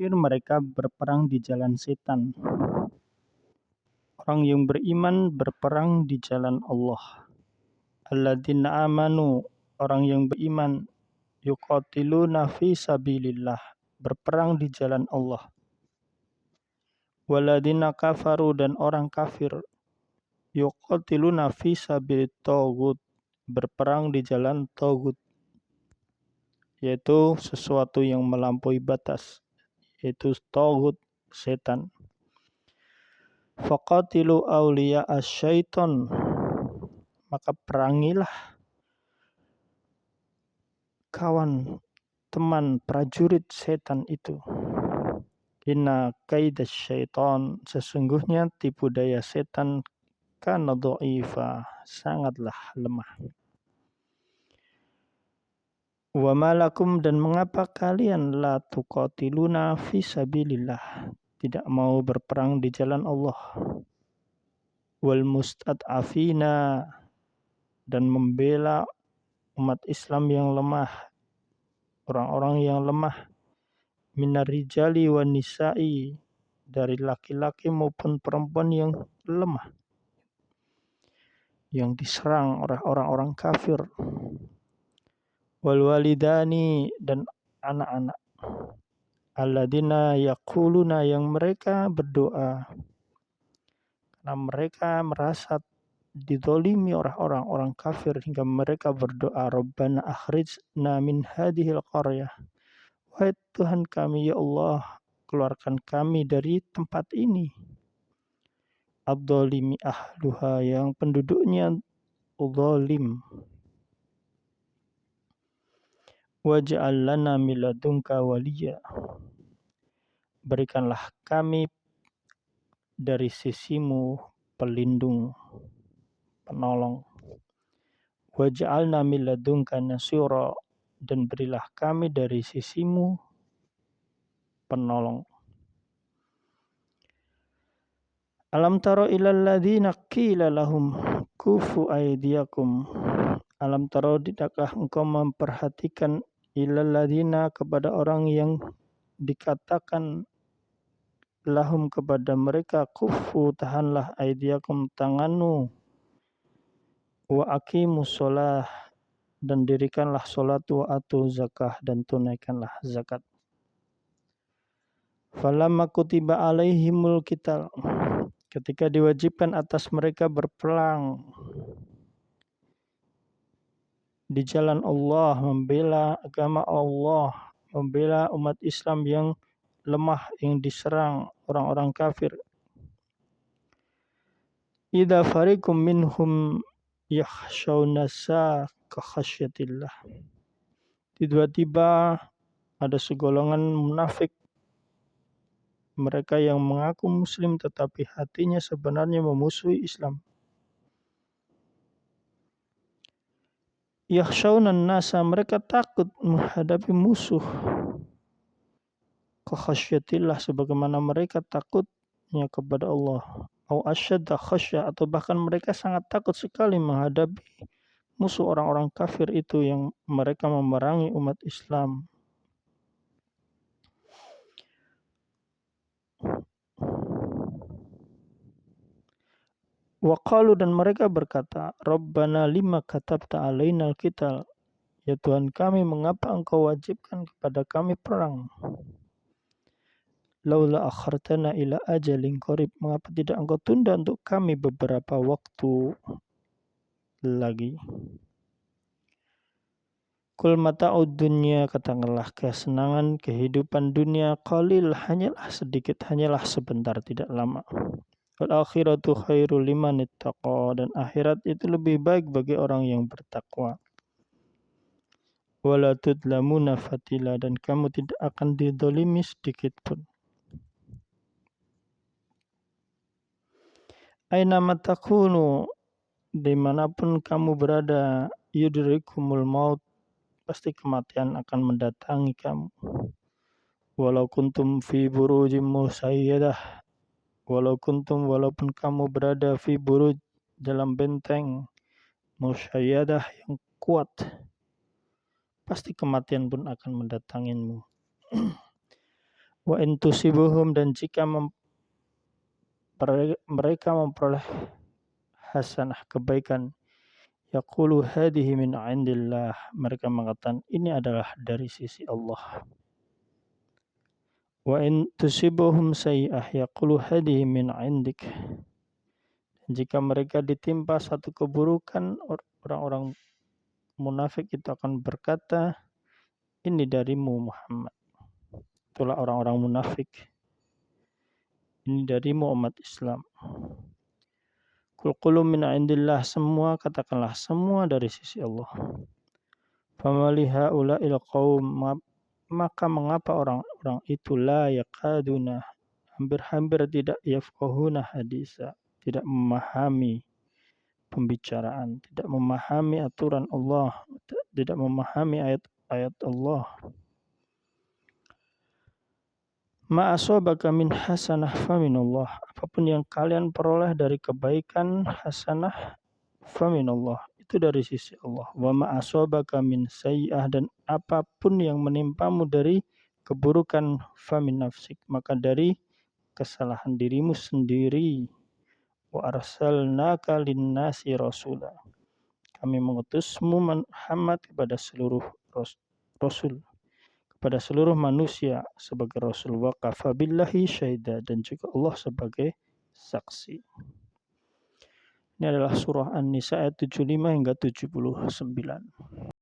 kafir mereka berperang di jalan setan. Orang yang beriman berperang di jalan Allah. Alladzina amanu, orang yang beriman, yuqatiluna fi sabilillah, berperang di jalan Allah. Walladzina kafaru, dan orang kafir, yuqatiluna fi sabilit taghut, berperang di jalan taghut, yaitu sesuatu yang melampaui batas, yaitu taghut, setan. Faqatilu awliya asyaiton, maka perangilah kawan, teman, prajurit setan itu. Inna kaidas syaiton, sesungguhnya tipu daya setan, kana dha'ifa, sangatlah lemah. Wa malakum, dan mengapa kalian la tuqatiluna fi sabilillah, tidak mau berperang di jalan Allah. Wal mustad'afina, dan membela umat Islam yang lemah, orang-orang yang lemah, minar rijali wan nisa'i, dari laki-laki maupun perempuan yang lemah, yang diserang oleh orang-orang kafir. Wal walidani, dan anak-anak, alladzina yaquluna, yang mereka berdoa karena mereka merasa dizalimi oleh orang-orang kafir hingga mereka berdoa, Rabbana akhrijna min hadhil qaryah, wahai Tuhan kami, ya Allah, keluarkan kami dari tempat ini, adzalimi ahluha, yang penduduknya zalim, waj'al lana min ladunka waliya, berikanlah kami dari sisimu pelindung, penolong. Waj'alna min ladunka nasira, dan berilah kami dari sisimu penolong. Alam taro ilal ladzina qila lahum kufu aydiyakum, alam taro, tidakkah engkau memperhatikan, ilal ladzina, kepada orang yang dikatakan, lahum, kepada mereka, kufu, tahanlah, aydiyakum, tanganmu, wa aqimus shalah, dan dirikanlah salat, wa atu zakah, dan tunaikanlah zakat. Falamma kutiba alaihimul qital, ketika diwajibkan atas mereka berperang di jalan Allah, membela agama Allah, membela umat Islam yang lemah, yang diserang orang-orang kafir. Idza fariqum minhum yakhshawna ka khasyatillah, tiba-tiba ada segolongan munafik, mereka yang mengaku muslim tetapi hatinya sebenarnya memusuhi Islam. Yakhshawnan nasa, mereka takut menghadapi musuh, ka khasyatillah, sebagaimana mereka takutnya kepada Allah. Au asyadda khasyah, atau bahkan mereka sangat takut sekali menghadapi musuh orang-orang kafir itu yang mereka memerangi umat Islam. Wa qalu, dan mereka berkata, Rabbana lima katabta alainal qital, ya Tuhan kami, mengapa engkau wajibkan kepada kami perang? Laula akhartana ila ajalin qarib, mengapa tidak engkau tunda untuk kami beberapa waktu lagi? Kul mata'ud dunya, katakanlah, kesenangan kehidupan dunia, qalil, hanyalah sedikit, hanyalah sebentar, tidak lama. Wal akhiratu khairul liman ittaqa, dan akhirat itu lebih baik bagi orang yang bertakwa. Wala tudlamuna fatila, dan kamu tidak akan didolimi sedikit pun. Aina matakunu, dimanapun kamu berada, yudrikumul maut, pasti kematian akan mendatangi kamu. Walau kuntum fi burujim musayyadah, walaupun kamu berada fi buruj, dalam benteng musayyadah yang kuat, pasti kematian pun akan mendatangimu. Wa in tusibuhum, dan jika mereka memperoleh hasanah, kebaikan, yaqulu hadhihi min indillah, mereka mengatakan ini adalah dari sisi Allah. Wa in tusibuhum sayyi'ah yaqulu hadhihi min indik. Jika mereka ditimpa satu keburukan, orang-orang munafik itu akan berkata, ini darimu Muhammad. Itulah orang-orang munafik. Ini darimu umat Islam. Qul qulun min indillah, semua katakanlah semua dari sisi Allah. Famali haula'il qaum, maka mengapa orang-orang itu la yaqaduna, hampir-hampir tidak yafqahuna hadisa, tidak memahami pembicaraan, tidak memahami aturan Allah, tidak memahami ayat-ayat Allah. Ma asabaka min hasanah faminallah, apapun yang kalian peroleh dari kebaikan, hasanah, faminallah, itu dari sisi Allah. Wa ma asabaka min sayyi'ah, dan apapun yang menimpamu dari keburukan, famin nafsik, maka dari kesalahan dirimu sendiri. Wa arsalnaka linnasi rasula, kami mengutusmu Muhammad kepada seluruh rasul, kepada seluruh manusia sebagai rasul. Wa kafa billahi syahida, dan juga Allah sebagai saksi. Ini adalah surah An-Nisa ayat 75 hingga 79.